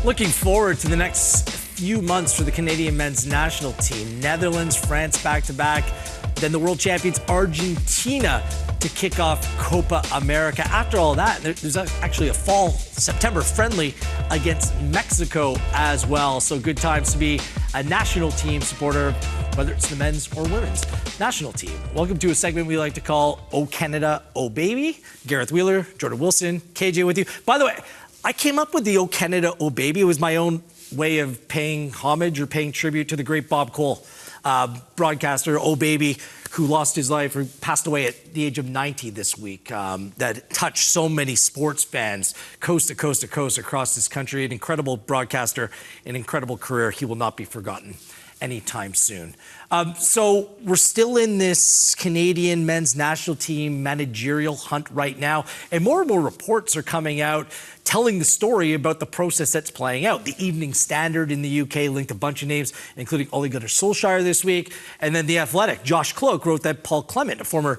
Looking forward to the next few months for the Canadian men's national team. Netherlands, France back-to-back, then the world champions Argentina to kick off Copa America. After all that, there's actually a fall September friendly against Mexico as well. So good times to be a national team supporter, whether it's the men's or women's national team. Welcome to a segment we like to call Oh Canada, Oh Baby. Gareth Wheeler, Jordan Wilson, KJ with you. By the way, I came up with the Oh Canada, Oh Baby. It was my own way of paying homage or paying tribute to the great Bob Cole, broadcaster, Oh Baby, who lost his life or passed away at the age of 90 this week. That touched so many sports fans coast to coast to coast across this country. An incredible broadcaster, an incredible career. He will not be forgotten anytime soon. So we're still in this Canadian men's national team managerial hunt right now, and more reports are coming out telling the story about the process that's playing out. The Evening Standard in the UK linked a bunch of names, including Ole Gunnar Solskjaer this week, and then The Athletic, Josh Cloke, wrote that Paul Clement, a former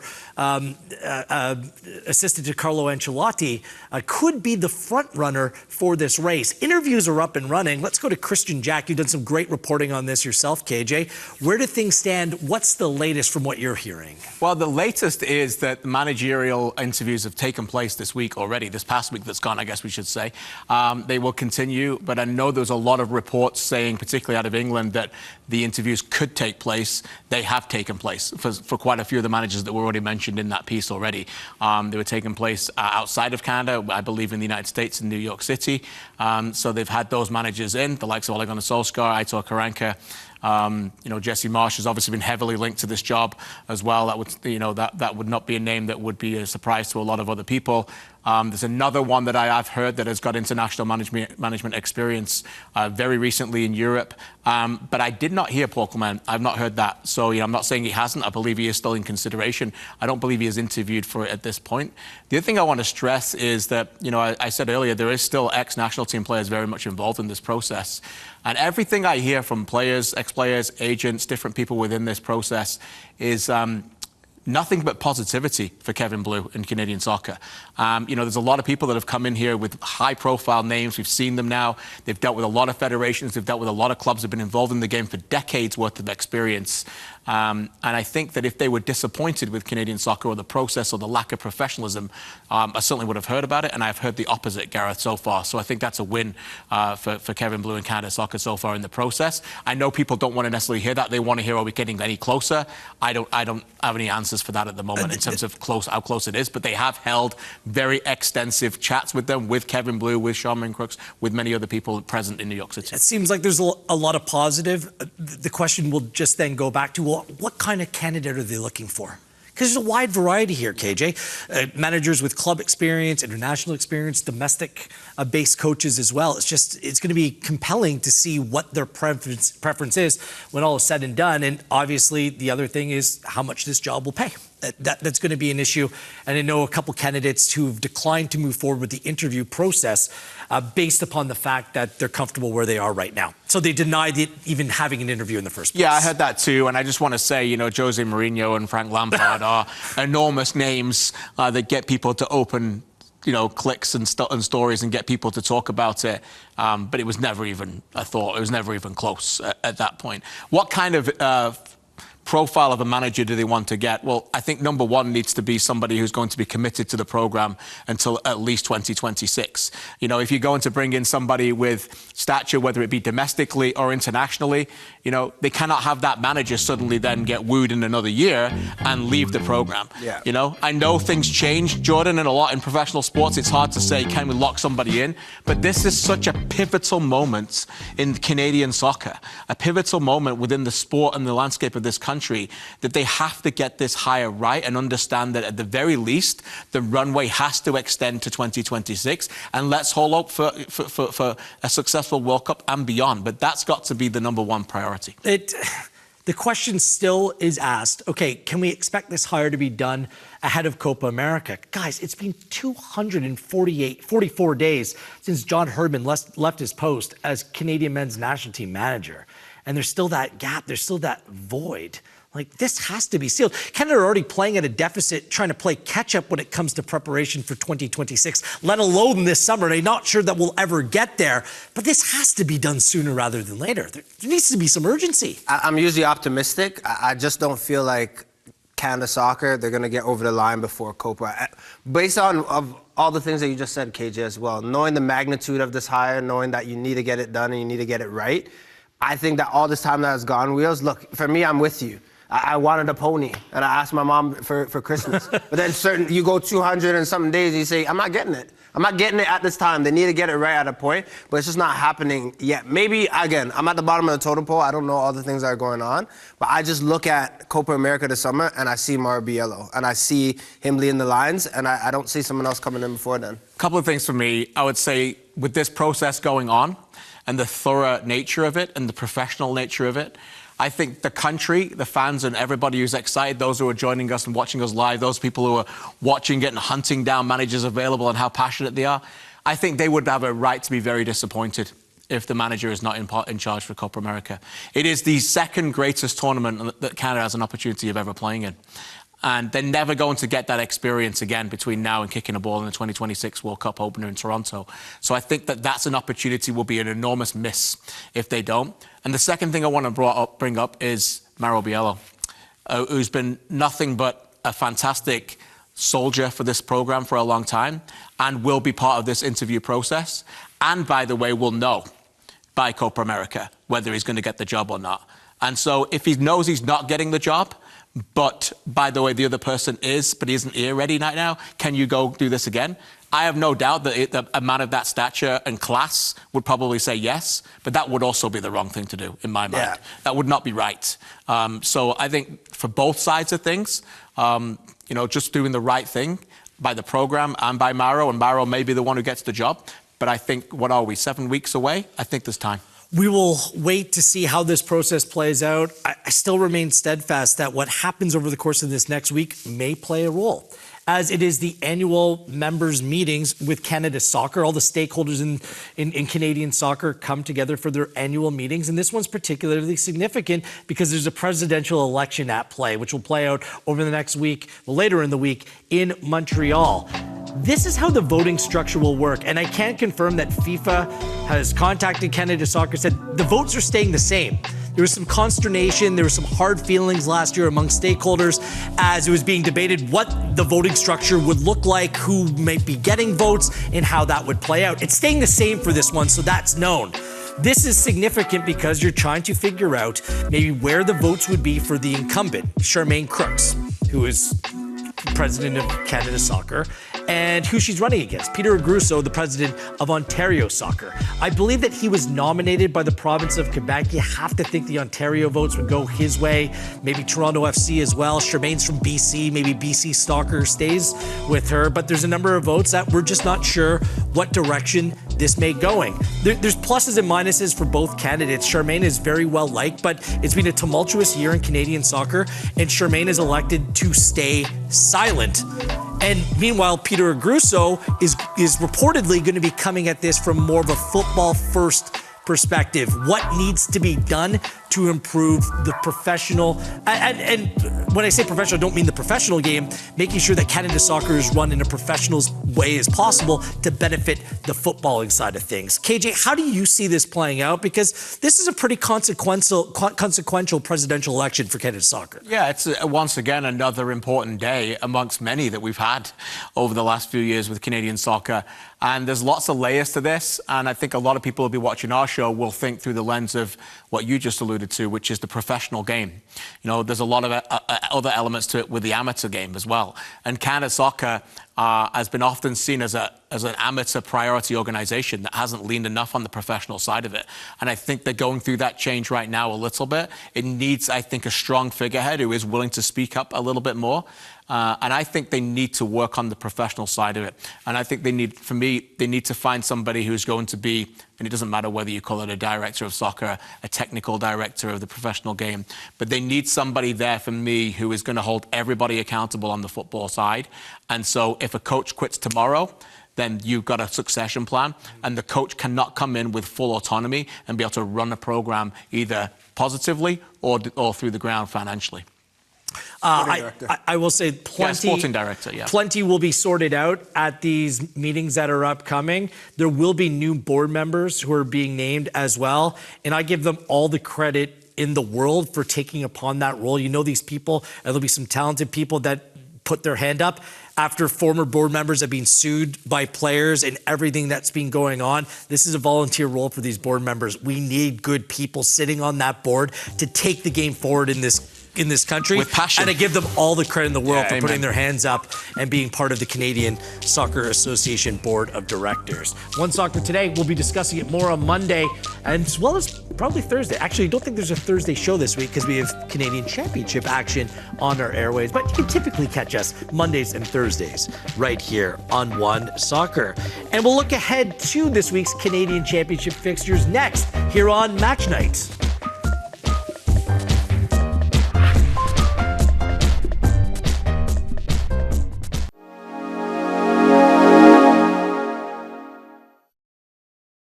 assistant to Carlo Ancelotti, could be the front runner for this race. Interviews are up and running. Let's go to Christian Jack. You've done some great reporting on this yourself, KJ. Where do things stand? What's the latest from what you're hearing? Well, the latest is that managerial interviews have taken place this week already, this past week that's gone, I guess we should say. They will continue, but I know there's a lot of reports saying, particularly out of England, that the interviews could take place. They have taken place for quite a few of the managers that were already mentioned in that piece already. They were taking place outside of Canada, I believe in the United States, in New York City. So they've had those managers in, the likes of Ole Gunnar Solskjaer, Aitor Karanka. Jesse Marsh has obviously been heavily linked to this job as well. That would, that would not be a name that would be a surprise to a lot of other people. There's another one that I've heard that has got international management experience very recently in Europe. But I did not hear Paul Clement. I've not heard that. So, I'm not saying he hasn't. I believe he is still in consideration. I don't believe he is interviewed for it at this point. The other thing I want to stress is that, I said earlier, there is still ex-national team players very much involved in this process. And everything I hear from players, ex-players, agents, different people within this process is nothing but positivity for Kevin Blue in Canadian soccer. There's a lot of people that have come in here with high-profile names. We've seen them now. They've dealt with a lot of federations. They've dealt with a lot of clubs. They've been involved in the game for decades' worth of experience. And I think that if they were disappointed with Canadian soccer or the process or the lack of professionalism, I certainly would have heard about it, and I've heard the opposite, Gareth, so far. So I think that's a win for Kevin Blue and Canada soccer so far in the process. I know people don't want to necessarily hear that. They want to hear, are we getting any closer? I don't have any answers for that at the moment in terms of how close it is, but they have held very extensive chats with them, with Kevin Blue, with Sean Crooks, with many other people present in New York City. It seems like there's a lot of positive. The question will just then go back to, well, what kind of candidate are they looking for? Because there's a wide variety here, KJ. Managers with club experience, international experience, domestic-based coaches as well. It's going to be compelling to see what their preference is when all is said and done. And obviously, the other thing is how much this job will pay. That's going to be an issue. And I know a couple candidates who've declined to move forward with the interview process based upon the fact that they're comfortable where they are right now. So they denied even having an interview in the first place. Yeah, I heard that too. And I just want to say, Jose Mourinho and Frank Lampard are enormous names that get people to open clicks and stories and get people to talk about it. But it was never even a thought. It was never even close at that point. What kind of profile of a manager do they want to get? Well, I think number one needs to be somebody who's going to be committed to the program until at least 2026. If you're going to bring in somebody with stature, whether it be domestically or internationally, they cannot have that manager suddenly then get wooed in another year and leave the program. Yeah. I know things change, Jordan, and a lot in professional sports. It's hard to say, can we lock somebody in? But this is such a pivotal moment in Canadian soccer, a pivotal moment within the sport and the landscape of this country, that they have to get this hire right and understand that at the very least, the runway has to extend to 2026. And let's hold up for a successful World Cup and beyond. But that's got to be the number one priority. The question still is asked, okay, can we expect this hire to be done ahead of Copa America? Guys, it's been 244 days since John Herdman left his post as Canadian men's national team manager. And there's still that gap, there's still that void. Like, this has to be sealed. Canada are already playing at a deficit, trying to play catch-up when it comes to preparation for 2026, let alone this summer. And I'm not sure that we'll ever get there, but this has to be done sooner rather than later. There needs to be some urgency. I'm usually optimistic. I just don't feel like Canada Soccer, they're going to get over the line before Copa. Based on all the things that you just said, KJ, as well, knowing the magnitude of this hire, knowing that you need to get it done and you need to get it right, I think that all this time that has gone, Wheels, look, for me, I'm with you. I wanted a pony, and I asked my mom for Christmas. But then you go 200 and something days, you say, I'm not getting it. I'm not getting it at this time. They need to get it right at a point, but it's just not happening yet. Maybe, again, I'm at the bottom of the totem pole. I don't know all the things that are going on, but I just look at Copa America this summer, and I see Mauro Biello, and I see him leading the lines, and I don't see someone else coming in before then. A couple of things for me. I would say with this process going on and the thorough nature of it and the professional nature of it, I think the country, the fans, and everybody who's excited, those who are joining us and watching us live, those people who are watching it and hunting down managers available and how passionate they are, I think they would have a right to be very disappointed if the manager is not in charge for Copa America. It is the second greatest tournament that Canada has an opportunity of ever playing in. And they're never going to get that experience again between now and kicking a ball in the 2026 World Cup opener in Toronto. So I think that that's an opportunity, will be an enormous miss if they don't. And the second thing I want to bring up is Mauro Biello, who's been nothing but a fantastic soldier for this program for a long time and will be part of this interview process. And by the way, will know by Copa America whether he's going to get the job or not. And so if he knows he's not getting the job, but by the way, the other person is, but he isn't here ready right now, can you go do this again? I have no doubt that a man of that stature and class would probably say yes, but that would also be the wrong thing to do, in my mind. Yeah. That would not be right. So I think for both sides of things, just doing the right thing by the program and by Mauro, and Mauro may be the one who gets the job. But I think, what are we, 7 weeks away? I think there's time. We will wait to see how this process plays out. I still remain steadfast that what happens over the course of this next week may play a role, as it is the annual members' meetings with Canada Soccer. All the stakeholders in Canadian soccer come together for their annual meetings, and this one's particularly significant because there's a presidential election at play, which will play out over the next week, later in the week, in Montreal. This is how the voting structure will work, and I can confirm that FIFA has contacted Canada Soccer, said the votes are staying the same. There was some consternation, there were some hard feelings last year among stakeholders as it was being debated what the voting structure would look like, who might be getting votes, and how that would play out. It's staying the same for this one, so that's known. This is significant because you're trying to figure out maybe where the votes would be for the incumbent, Charmaine Crooks, who is president of Canada Soccer, and who she's running against, Peter Aguirre, the president of Ontario Soccer. I believe that he was nominated by the province of Quebec. You have to think the Ontario votes would go his way, maybe Toronto FC as well. Charmaine's from BC, maybe BC Soccer stays with her, but there's a number of votes that we're just not sure what direction this may going. There's pluses and minuses for both candidates. Charmaine is very well liked, but it's been a tumultuous year in Canadian soccer, and Charmaine is elected to stay silent. And meanwhile, Peter Aguirre is reportedly going to be coming at this from more of a football-first perspective. What needs to be done to improve the professional, and when I say professional, I don't mean the professional game, making sure that Canada Soccer is run in a professional way as possible to benefit the footballing side of things. KJ, how do you see this playing out? Because this is a pretty consequential presidential election for Canada Soccer. Yeah, it's once again another important day amongst many that we've had over the last few years with Canadian soccer. And there's lots of layers to this, and I think a lot of people who'll be watching our show will think through the lens of what you just alluded to, which is the professional game. There's a lot of other elements to it with the amateur game as well. And Canada Soccer has been often seen as an amateur priority organization that hasn't leaned enough on the professional side of it. And I think they're going through that change right now a little bit. It needs, I think, a strong figurehead who is willing to speak up a little bit more. And I think they need to work on the professional side of it. And I think they need to find somebody who's going to be, and it doesn't matter whether you call it a director of soccer, a technical director of the professional game, but they need somebody there for me who is going to hold everybody accountable on the football side. And so if a coach quits tomorrow, then you've got a succession plan, and the coach cannot come in with full autonomy and be able to run a program either positively or through the ground financially. I will say plenty. Sporting director, yeah. Plenty will be sorted out at these meetings that are upcoming. There will be new board members who are being named as well, and I give them all the credit in the world for taking upon that role. You know these people, and there'll be some talented people that put their hand up after former board members have been sued by players and everything that's been going on. This is a volunteer role for these board members. We need good people sitting on that board to take the game forward in this country. With passion. And I give them all the credit in the world for amen. putting their hands up and being part of the Canadian Soccer Association Board of Directors. One Soccer Today, we'll be discussing it more on Monday as well as probably Thursday. Actually, I don't think there's a Thursday show this week because we have Canadian Championship action on our airways, but you can typically catch us Mondays and Thursdays right here on One Soccer. And we'll look ahead to this week's Canadian Championship fixtures next here on Match Night.